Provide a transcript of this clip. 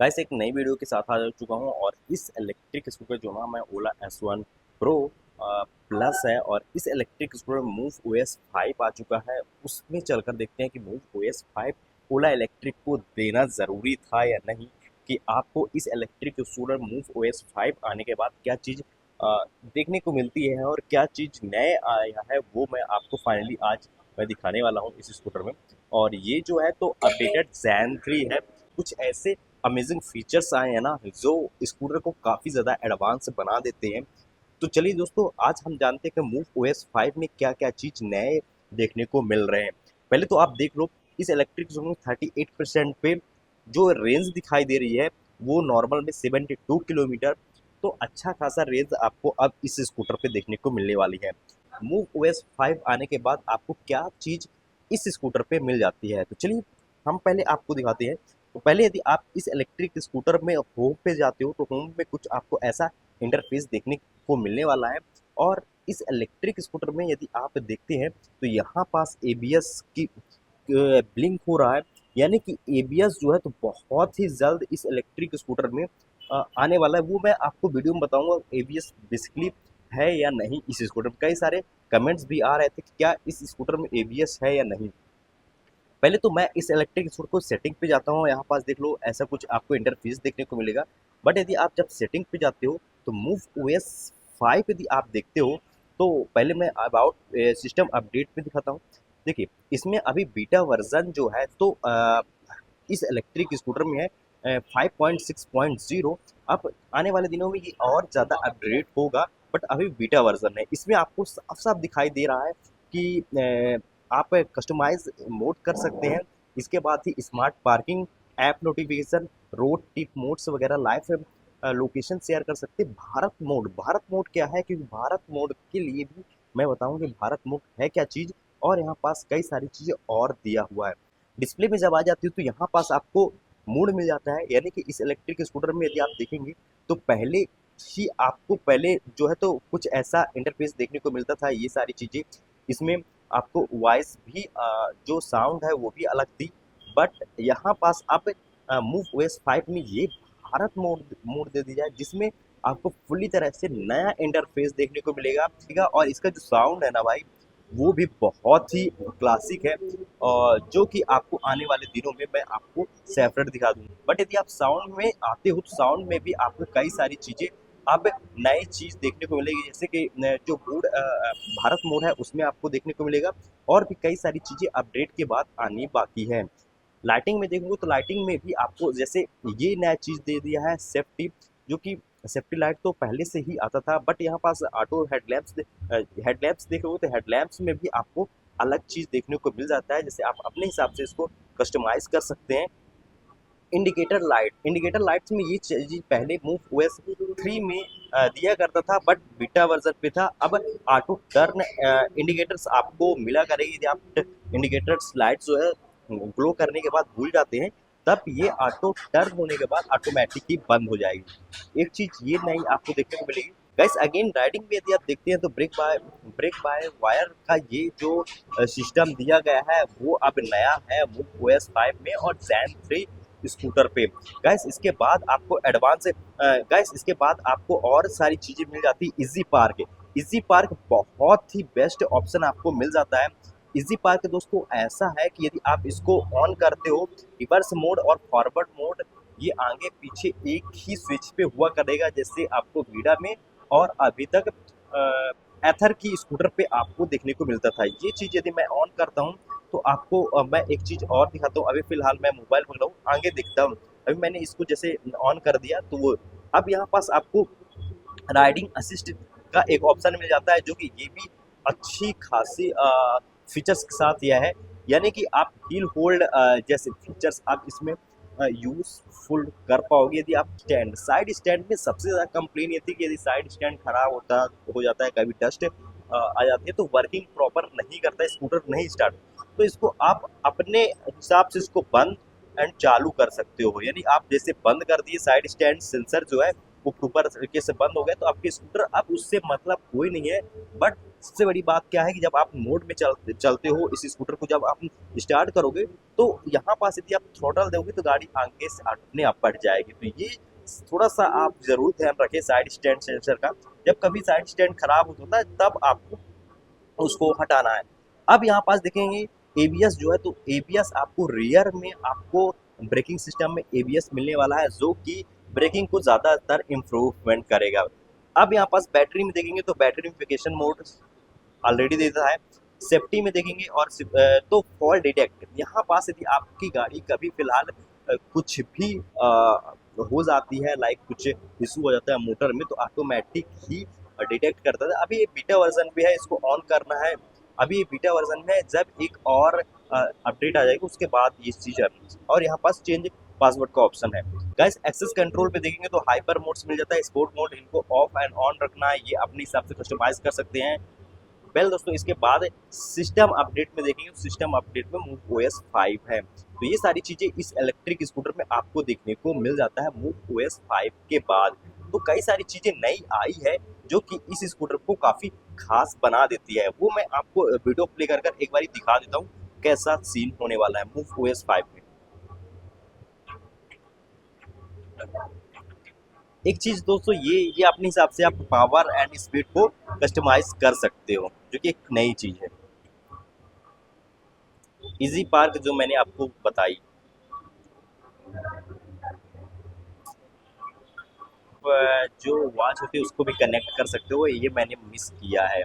Guys एक नई video के साथ आ चुका हूँ और इस इलेक्ट्रिक स्कूटर जो ना मैं ओला S1 प्रो प्लस है और इस इलेक्ट्रिक स्कूटर मूव OS 5 आ चुका है। उसमें चलकर देखते हैं कि मूव OS 5 ओला इलेक्ट्रिक को देना ज़रूरी था या नहीं, कि आपको इस इलेक्ट्रिक स्कूटर मूव OS 5 आने के बाद क्या चीज़ देखने को मिलती है और क्या चीज़ नए आया है, वो मैं आपको फाइनली आज मैं दिखाने वाला हूँ इस स्कूटर में। और ये जो है तो अपडेटेड Zen 3 है। कुछ ऐसे अमेजिंग फीचर्स आए हैं ना जो स्कूटर को काफ़ी ज़्यादा एडवांस बना देते हैं। तो चलिए दोस्तों, आज हम जानते हैं कि मूव OS 5 में क्या क्या चीज़ नए देखने को मिल रहे हैं। पहले तो आप देख लो, इस इलेक्ट्रिक स्कूटर 38% पे जो रेंज दिखाई दे रही है वो नॉर्मल में 72 किलोमीटर। तो अच्छा खासा रेंज आपको अब इस स्कूटर पे देखने को मिलने वाली है। मूव OS 5 आने के बाद आपको क्या चीज़ इस स्कूटर पे मिल जाती है, तो चलिए हम पहले आपको दिखाते हैं। तो पहले यदि आप इस इलेक्ट्रिक स्कूटर में होम पे जाते हो तो होम में कुछ आपको ऐसा इंटरफेस देखने को मिलने वाला है। और इस इलेक्ट्रिक स्कूटर में यदि आप देखते हैं तो यहाँ पास ABS की ब्लिंक हो रहा है, यानी कि ABS जो है तो बहुत ही जल्द इस इलेक्ट्रिक स्कूटर में आने वाला है। वो मैं आपको वीडियो में बताऊंगा ABS बेसिकली है या नहीं इस स्कूटर में। कई सारे कमेंट्स भी आ रहे थे कि क्या इस स्कूटर में ABS है या नहीं। पहले तो मैं इस इलेक्ट्रिक स्कूटर को सेटिंग पे जाता हूँ, यहाँ पास देख लो ऐसा कुछ आपको इंटरफेस देखने को मिलेगा। बट यदि आप जब सेटिंग पे जाते हो तो मूव OS 5 यदि आप देखते हो तो पहले मैं अबाउट सिस्टम अपडेट में दिखाता हूँ। देखिए, इसमें अभी बीटा वर्जन जो है तो इस इलेक्ट्रिक स्कूटर में है 5.6.0। अब आने वाले दिनों में ये और ज़्यादा अपग्रेड होगा, बट अभी बीटा वर्जन है। इसमें आपको साफ साफ दिखाई दे रहा है कि आप कस्टमाइज मोड कर सकते हैं। इसके बाद ही smart parking, app notification, road trip modes वगैरह, लाइव लोकेशन शेयर कर सकते हैं। भारत मोड क्या है, क्योंकि भारत मोड के लिए भी मैं बताऊं कि भारत मोड है क्या चीज़। और यहाँ पास कई सारी चीज़ें और दिया हुआ है। डिस्प्ले में जब आ जाती है तो यहाँ पास आपको मोड मिल जाता है, यानी कि इस इलेक्ट्रिक स्कूटर में यदि आप देखेंगे तो पहले ही आपको पहले जो है तो कुछ ऐसा इंटरफेस देखने को मिलता था। ये सारी चीज़ें इसमें आपको वॉइस भी जो साउंड है वो भी अलग थी। बट यहाँ पास आप मूव OS 5 में ये भारत मोड मोड दे दिया है, जिसमें आपको फुल्ली तरह से नया इंटरफेस देखने को मिलेगा, ठीक है। और इसका जो साउंड है ना भाई, वो भी बहुत ही क्लासिक है, और जो कि आपको आने वाले दिनों में मैं आपको सेपरेट दिखा दूंगा। बट यदि आप साउंड में आते हो तो साउंड में भी आपको कई सारी चीज़ें अब नई चीज़ देखने को मिलेगी, जैसे कि जो मोड भारत मोड है उसमें आपको देखने को मिलेगा। और भी कई सारी चीज़ें अपडेट के बाद आनी बाकी है। लाइटिंग में देखोगे तो लाइटिंग में भी आपको जैसे ये नया चीज़ दे दिया है सेफ्टी, जो कि सेफ्टी लाइट तो पहले से ही आता था, बट यहाँ पास ऑटो हेडलैम्प्स देखोगे तो हेडलैम्प्स में भी आपको अलग चीज़ देखने को मिल जाता है। जैसे आप अपने हिसाब से इसको कस्टमाइज कर सकते हैं। इंडिकेटर लाइट्स में ये चीज़ पहले मूव OS 3 में दिया करता था, बट बीटा वर्जन पे था। अब ऑटो टर्न इंडिकेटर्स आपको मिला करेगी। यदि आप इंडिकेटर्स लाइट जो है ग्लो करने के बाद भूल जाते हैं, तब ये ऑटो टर्न होने के बाद ऑटोमेटिक ही बंद हो जाएगी। एक चीज़ ये नई आपको देखने को मिलेगी। गाइस अगेन राइडिंग में यदि आप देखते हैं तो ब्रेक बाय वायर का ये जो सिस्टम दिया गया है वो अब नया है मूव OS 5 में और Zen 3 स्कूटर पे। गाइस इसके बाद आपको और सारी चीज़ें मिल जाती है। इजी पार्क बहुत ही बेस्ट ऑप्शन आपको मिल जाता है। इजी पार्क दोस्तों ऐसा है कि यदि आप इसको ऑन करते हो, रिवर्स मोड और फॉरवर्ड मोड ये आगे पीछे एक ही स्विच पे हुआ करेगा, जैसे आपको वीडा में और अभी तक एथर की स्कूटर पे आपको देखने को मिलता था। ये चीज़ यदि मैं ऑन करता हूँ तो आपको मैं एक चीज़ और दिखाता हूँ। अभी फिलहाल मैं मोबाइल पकड़ा हूँ, आगे दिखता हूँ। अभी मैंने इसको जैसे ऑन कर दिया तो वो अब यहाँ पास आपको राइडिंग असिस्ट का एक ऑप्शन मिल जाता है, जो कि ये भी अच्छी खासी फीचर्स के साथ यह है। यानी कि आप व्हील होल्ड जैसे फीचर्स आप इसमें यूजफुल कर पाओगे। यदि आप साइड स्टैंड में सबसे ज़्यादा कंप्लेन ये थी कि यदि साइड स्टैंड खराब हो जाता है, कभी डस्ट आ जाती है तो वर्किंग प्रॉपर नहीं करता है, स्कूटर नहीं स्टार्ट। तो इसको आप अपने हिसाब से इसको बंद एंड चालू कर सकते हो। यानी आप जैसे बंद कर दिए, साइड स्टैंड सेंसर जो है वो प्रॉपर तरीके से बंद हो गया तो आपके स्कूटर अब उससे मतलब कोई नहीं है। बट सबसे बड़ी बात क्या है कि जब आप मोड में चलते हो इस स्कूटर को, जब आप स्टार्ट करोगे तो यहाँ पास यदि आप थ्रॉटल दोगे तो गाड़ी आगे से अपने आप बढ़ जाएगी। तो ये थोड़ा सा आप जरूर ध्यान रखें साइड स्टैंड सेंसर का। जब कभी साइड स्टैंड खराब होता है तब आपको उसको हटाना है। अब यहाँ पास देखेंगे एबीएस जो है, तो एबीएस आपको रियर में आपको ब्रेकिंग सिस्टम में एबीएस मिलने वाला है जो कि ब्रेकिंग को ज़्यादातर इम्प्रूवमेंट करेगा। अब यहाँ पास बैटरी में देखेंगे तो बैटरीफिकेशन मोड ऑलरेडी देता है। सेफ्टी में देखेंगे और तो फॉल डिटेक्ट यहाँ पास यदि आपकी गाड़ी कभी फिलहाल कुछ भी हो जाती है, लाइक कुछ इशू हो जाता है मोटर में, तो ऑटोमेटिक ही डिटेक्ट करता था। अभी ये बीटा वर्जन भी है, इसको ऑन करना है। अभी ये बीटा वर्जन है, जब एक और अपडेट आ जाएगी उसके बाद ये चीज़ आनी। और यहाँ पास चेंज पासवर्ड का ऑप्शन है। गाइस एक्सेस कंट्रोल पे देखेंगे तो हाइपर मोड्स मिल जाता है, स्पोर्ट मोड, इनको ऑफ एंड ऑन रखना है, ये अपने हिसाब से कस्टमाइज कर सकते हैं। वेल दोस्तों, इसके बाद सिस्टम अपडेट में देखेंगे तो सिस्टम अपडेट में मूव ओएस 5 है। तो ये सारी चीज़ें इस इलेक्ट्रिक स्कूटर में आपको देखने को मिल जाता है मूव ओएस 5 के बाद। तो कई सारी चीज़ें नई आई है जो कि इस स्कूटर को काफ़ी खास बना देती है। वो मैं आपको वीडियो प्ले कर कर एक बार दिखा देता हूँ कैसा सीन होने वाला है मूव ओएस 5 में। एक चीज़ दोस्तों, ये अपने हिसाब से आप पावर एंड स्पीड को कस्टमाइज कर सकते हो, जो कि एक नई चीज़ है। इजी पार्क जो मैंने आपको बताई, जो वॉच होती है उसको भी कनेक्ट कर सकते हो, ये मैंने मिस किया है।